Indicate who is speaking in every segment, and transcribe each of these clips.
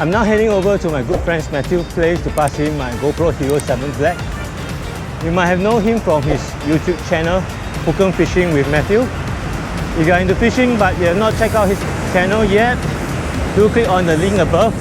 Speaker 1: I'm now heading over to my good friend's Mathew's place to pass him my GoPro Hero 7 Black. You might have known him from his YouTube channel, Hookem Fishing with Mathew. If you are into fishing but you have not checked out his channel yet, do click on the link above.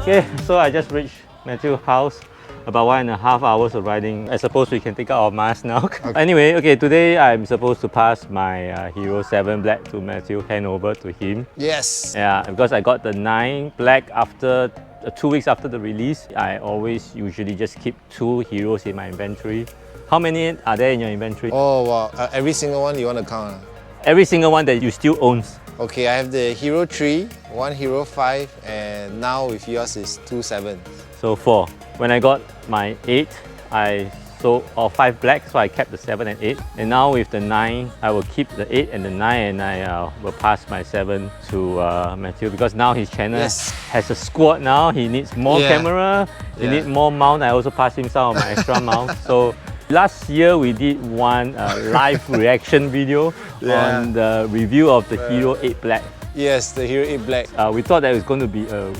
Speaker 1: Okay, so I just reached Mathew's house. About 1.5 hours of riding. I suppose we can take out our mask now. Okay. Anyway, okay, today I'm supposed to pass my Hero 7 Black to Mathew, hand over to him.
Speaker 2: Yes.
Speaker 1: Yeah, because I got the 9 Black after 2 weeks after the release. I always usually just keep 2 Heroes in my inventory. How many are there in your inventory?
Speaker 2: Oh wow, every single one you want to count?
Speaker 1: Every single one that you still own.
Speaker 2: Okay, I have the Hero 3, 1 Hero 5, and now with yours is 2 7s.
Speaker 1: So 4. When I got my 8, I sold all 5 Black, so I kept the 7 and 8. And now with the 9, I will keep the 8 and the 9, and I will pass my 7 to Mathew, because now his channel has a squad now. He needs more camera, he needs more mount. I also passed him some of my extra mounts. So last year we did one live reaction video on the review of the Hero 8 Black.
Speaker 2: Yes, the Hero 8 Black.
Speaker 1: We thought that it was going to be a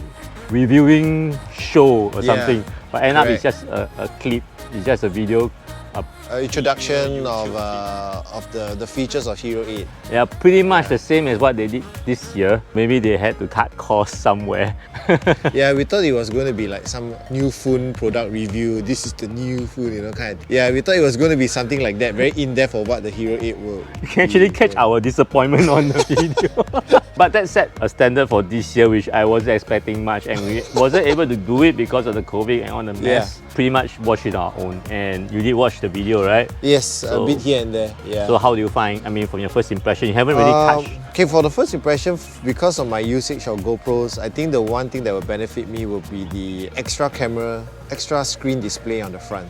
Speaker 1: reviewing show or something, but end up it's just a clip, it's just a video.
Speaker 2: Introduction of the features of Hero 8.
Speaker 1: Yeah, pretty much the same as what they did this year. Maybe they had to cut costs somewhere.
Speaker 2: Yeah, we thought it was going to be like some new phone product review. This is the new phone, you know, kind of. Yeah, we thought it was going to be something like that, very in-depth of what the Hero 8 will.
Speaker 1: You can actually catch our disappointment on the video. But that set a standard for this year, which I wasn't expecting much, and we wasn't able to do it because of the COVID and all the mess. Pretty much watch it on our own. And you did watch the video, right?
Speaker 2: Yes, so, a bit here and there. Yeah.
Speaker 1: So how do you find, I mean, from your first impression, you haven't really touched?
Speaker 2: Okay, for the first impression, because of my usage of GoPros, I think the one thing that will benefit me will be the extra camera, extra screen display on the front.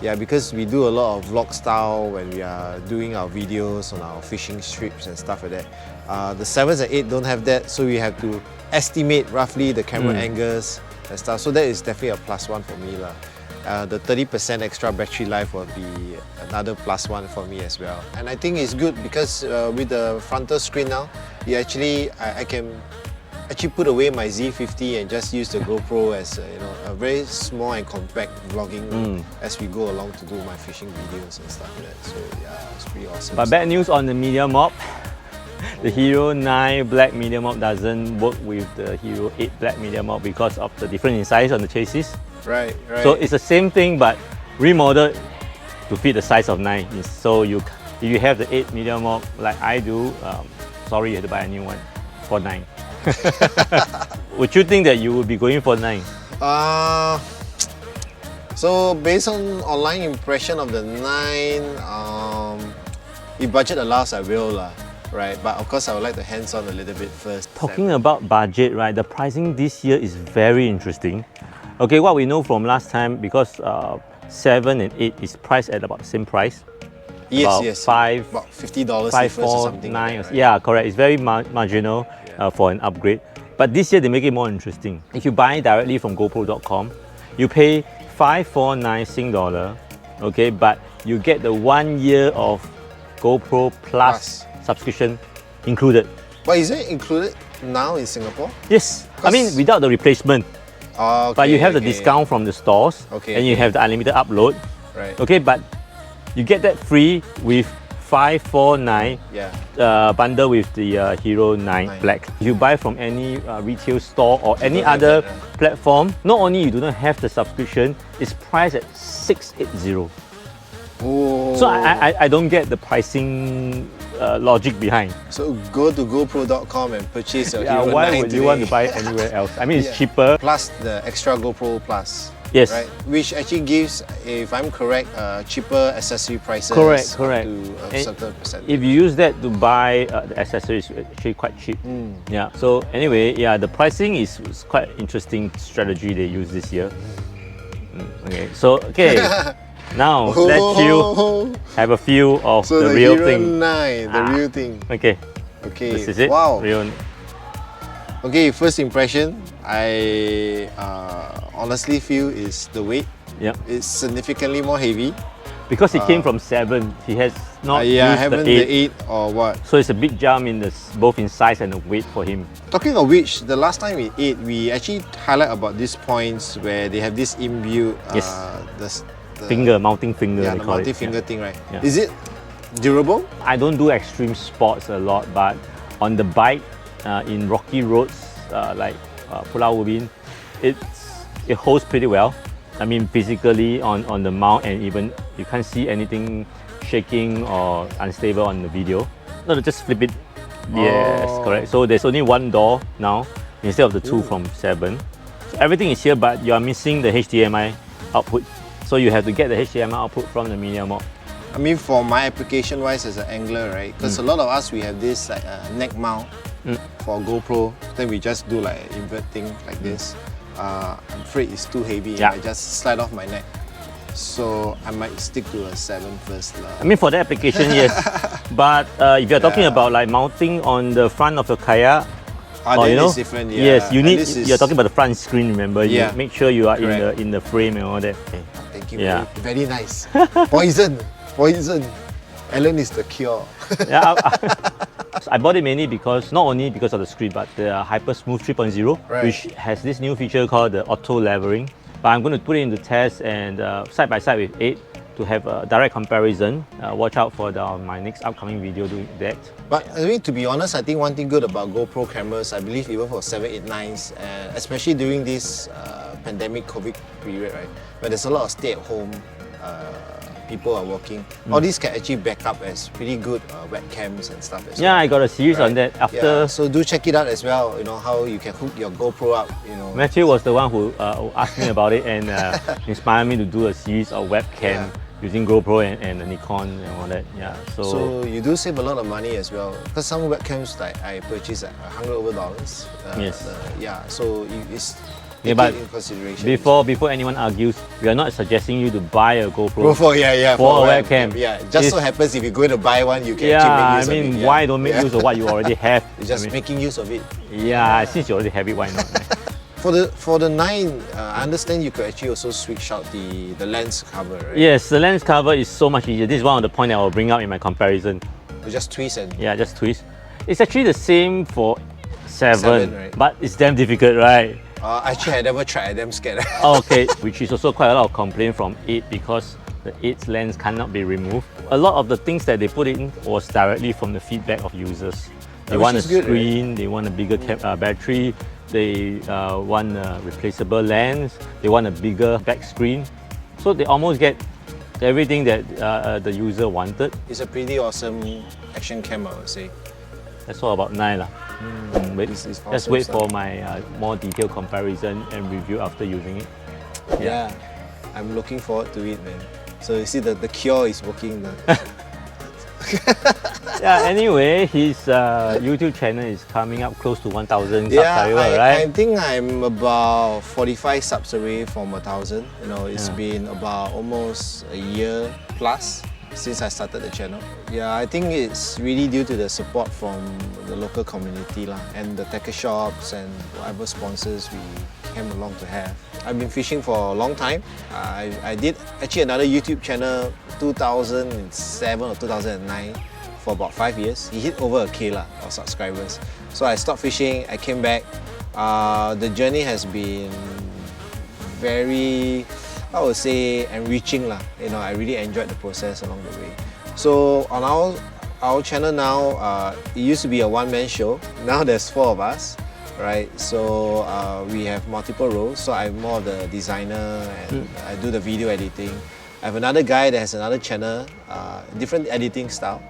Speaker 2: Yeah, because we do a lot of vlog style when we are doing our videos on our fishing trips and stuff like that. The 7s and 8 don't have that, so we have to estimate roughly the camera angles and stuff. So that is definitely a +1 for me lah. The 30% extra battery life will be another +1 for me as well. And I think it's good because with the frontal screen now, you I can actually put away my Z50 and just use the GoPro as a very small and compact vlogging as we go along to do my fishing videos and stuff like that. So yeah, it's pretty awesome.
Speaker 1: But bad news on the media mob. The Hero 9 Black media mob doesn't work with the Hero 8 Black media mob because of the difference in size on the chassis.
Speaker 2: Right.
Speaker 1: So it's the same thing but remodeled to fit the size of 9. So if you have the 8 media mob like I do, sorry, you have to buy a new one for 9. Would you think that you would be going for 9?
Speaker 2: So based on online impression of the 9, if budget allows, I will right? But of course, I would like to hands-on a little bit first.
Speaker 1: Talking about budget, right? The pricing this year is very interesting. Okay, what we know from last time, because 7 and 8 is priced at about the same price.
Speaker 2: Yes,
Speaker 1: about
Speaker 2: $50
Speaker 1: 5,
Speaker 2: difference
Speaker 1: 4,
Speaker 2: or something.
Speaker 1: 9.
Speaker 2: Like that, right?
Speaker 1: Yeah, correct. It's very marginal for an upgrade. But this year they make it more interesting. If you buy directly from GoPro.com, you pay 549 Sing dollar, okay, but you get the 1 year of GoPro Plus subscription included.
Speaker 2: But is it included now in Singapore?
Speaker 1: Yes, I mean without the replacement.
Speaker 2: Okay,
Speaker 1: but you have the discount from the stores, and you have the unlimited upload.
Speaker 2: Right.
Speaker 1: Okay, but you get that free with 549 bundle with the Hero 9 Black. If you buy from any retail store or any other platform, not only you do not have the subscription, it's priced at 680.
Speaker 2: Oh.
Speaker 1: So I don't get the pricing logic behind.
Speaker 2: So go to GoPro.com and purchase your Hero 9
Speaker 1: why would
Speaker 2: today.
Speaker 1: you want to buy it anywhere else? I mean, it's cheaper.
Speaker 2: Plus the extra GoPro Plus.
Speaker 1: Yes.
Speaker 2: Right? Which actually gives, if I'm correct, cheaper accessory prices.
Speaker 1: Correct.
Speaker 2: To a certain percentage.
Speaker 1: If you use that to buy the accessories, it's actually quite cheap. Yeah. So anyway, yeah, the pricing is quite interesting strategy they use this year. Okay. So now let you have a feel of
Speaker 2: so
Speaker 1: the
Speaker 2: the
Speaker 1: real
Speaker 2: Hero
Speaker 1: thing.
Speaker 2: 9, the real thing.
Speaker 1: Okay.
Speaker 2: Okay.
Speaker 1: This is it.
Speaker 2: Wow.
Speaker 1: Real.
Speaker 2: Okay, first impression, I honestly feel is the weight.
Speaker 1: Yeah.
Speaker 2: It's significantly more heavy.
Speaker 1: Because he came from 7, he has not
Speaker 2: I
Speaker 1: used
Speaker 2: haven't
Speaker 1: the 8.
Speaker 2: the 8 or what.
Speaker 1: So it's a big jump in both in size and the weight for him.
Speaker 2: Talking of which, the last time we ate, we actually highlight about these points where they have this imbued
Speaker 1: finger, mounting finger.
Speaker 2: Yeah,
Speaker 1: they
Speaker 2: the
Speaker 1: call it.
Speaker 2: multi-finger thing, right?
Speaker 1: Yeah.
Speaker 2: Is it durable?
Speaker 1: I don't do extreme sports a lot, but on the bike, in rocky roads like Pulau Ubin, it holds pretty well. I mean, physically on the mount, and even you can't see anything shaking or unstable on the video. No, just flip it. Yes, correct. So there's only one door now instead of the two from 7. So everything is here, but you are missing the HDMI output. So you have to get the HDMI output from the media mod.
Speaker 2: I mean, for my application wise as an angler, right? Because a lot of us, we have this like neck mount for GoPro. Then we just do like an invert thing like this. I'm afraid it's too heavy and I just slide off my neck. So I might stick to a 7 first.
Speaker 1: I mean, for the application, yes. But if you're talking about like mounting on the front of your kayak, or,
Speaker 2: then it's different. Yeah.
Speaker 1: Yes, you need. You're talking about the front screen. Remember, you make sure you are in the frame and all that. Okay.
Speaker 2: Thank you. Yeah. Very nice. Poison. Alan is the cure.
Speaker 1: I bought it mainly because, not only because of the screen, but the Hyper Smooth 3.0, which has this new feature called the auto levering. But I'm going to put it into test and side by side with 8 to have a direct comparison. Watch out for my next upcoming video doing that.
Speaker 2: But I mean, to be honest, I think one thing good about GoPro cameras, I believe even for 7, 8, 9s, especially during this pandemic COVID period, right, where there's a lot of stay-at-home people are working, all these can actually back up as pretty good webcams and stuff as well.
Speaker 1: I got a series on that after.
Speaker 2: So do check it out as well, you know, how you can hook your GoPro up, you know.
Speaker 1: Mathew was the one who asked me about it and inspired me to do a series of webcam using GoPro and the Nikon and all that.
Speaker 2: So you do save a lot of money as well, because some webcams like I purchased at $100 over. So it's
Speaker 1: but
Speaker 2: in consideration.
Speaker 1: Before anyone argues, we are not suggesting you to buy a GoPro
Speaker 2: for a
Speaker 1: webcam.
Speaker 2: Just so happens if you're going to buy one, you can actually make use of it.
Speaker 1: Why don't make use of what you already have?
Speaker 2: You're just making use of it.
Speaker 1: Since you already have it, why not?
Speaker 2: For the 9, I understand you could actually also switch out the lens cover, right?
Speaker 1: Yes, the lens cover is so much easier. This is one of the points I will bring up in my comparison.
Speaker 2: You just twist and...
Speaker 1: just twist. It's actually the same for 7
Speaker 2: right?
Speaker 1: But it's damn difficult, right?
Speaker 2: Actually, I never tried. I'm damn scared.
Speaker 1: Okay, which is also quite a lot of complaint from 8 because the 8's lens cannot be removed. A lot of the things that they put in was directly from the feedback of users. They want a screen, right? They want a bigger battery, they want a replaceable lens, they want a bigger back screen. So they almost get everything that the user wanted.
Speaker 2: It's a pretty awesome action cam, I would say.
Speaker 1: That's all about 9 Let's wait for my more detailed comparison and review after using it.
Speaker 2: Yeah, I'm looking forward to it, man. So you see the cure is working.
Speaker 1: Anyway, his YouTube channel is coming up close to 1,000 subscribers, right?
Speaker 2: I think I'm about 45 subs away from 1,000. You know, it's been about almost a year plus. since I started the channel. Yeah, I think it's really due to the support from the local community lah, and the tackle shops and whatever sponsors we came along to have. I've been fishing for a long time. I did actually another YouTube channel 2007 or 2009 for about 5 years. He hit over a K lah of subscribers. So I stopped fishing, I came back. The journey has been very, I would say, enriching lah. You know, I really enjoyed the process along the way. So on our channel now, it used to be a one-man show. Now there's 4 of us, right? So we have multiple roles. So I'm more of the designer and I do the video editing. I have another guy that has another channel, different editing style.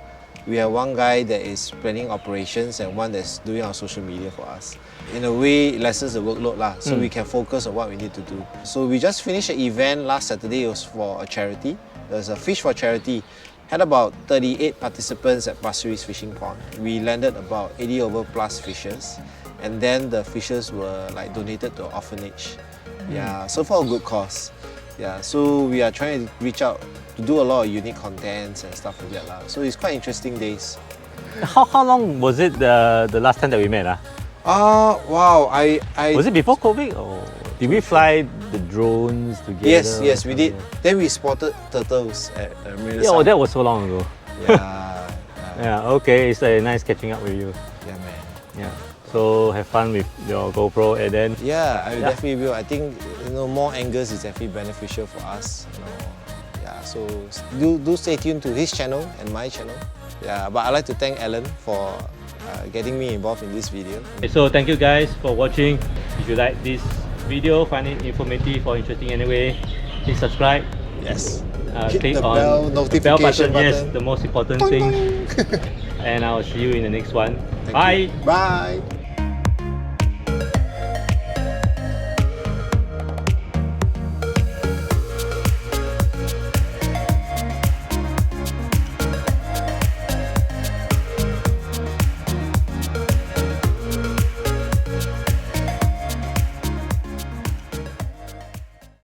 Speaker 2: We have one guy that is planning operations and one that's doing our social media for us. In a way, it lessens the workload lah, so we can focus on what we need to do. So we just finished an event last Saturday. It was for a charity. There's a Fish for Charity. Had about 38 participants at Pasir Ris Fishing Pond. We landed about 80 over plus fishes, and then the fishes were like donated to an orphanage. Yeah, so for a good cause. Yeah, so we are trying to reach out to do a lot of unique contents and stuff like that lah. So it's quite interesting days.
Speaker 1: How long was it the last time that we met?
Speaker 2: Wow, I
Speaker 1: Was it before COVID or did we fly the drones together?
Speaker 2: Yes, we did. Then we spotted turtles at Marina
Speaker 1: Yeah, oh,
Speaker 2: Side.
Speaker 1: that was so long ago.
Speaker 2: Yeah,
Speaker 1: Yeah, okay, it's nice catching up with you.
Speaker 2: yeah, man.
Speaker 1: Yeah. So have fun with your GoPro and then
Speaker 2: Yeah, I definitely will. I think more angles is definitely beneficial for us. Yeah, so do stay tuned to his channel and my channel. Yeah, but I'd like to thank Alan for getting me involved in this video.
Speaker 1: Okay, so thank you guys for watching. If you like this video, find it informative or interesting anyway, please subscribe.
Speaker 2: Yes.
Speaker 1: Click
Speaker 2: Hit the
Speaker 1: on
Speaker 2: bell
Speaker 1: the
Speaker 2: notification
Speaker 1: bell button. Yes,
Speaker 2: button.
Speaker 1: the most important
Speaker 2: Dong,
Speaker 1: thing.
Speaker 2: dong.
Speaker 1: And I'll see you in the next one.
Speaker 2: Thank
Speaker 1: Bye.
Speaker 2: you. Bye.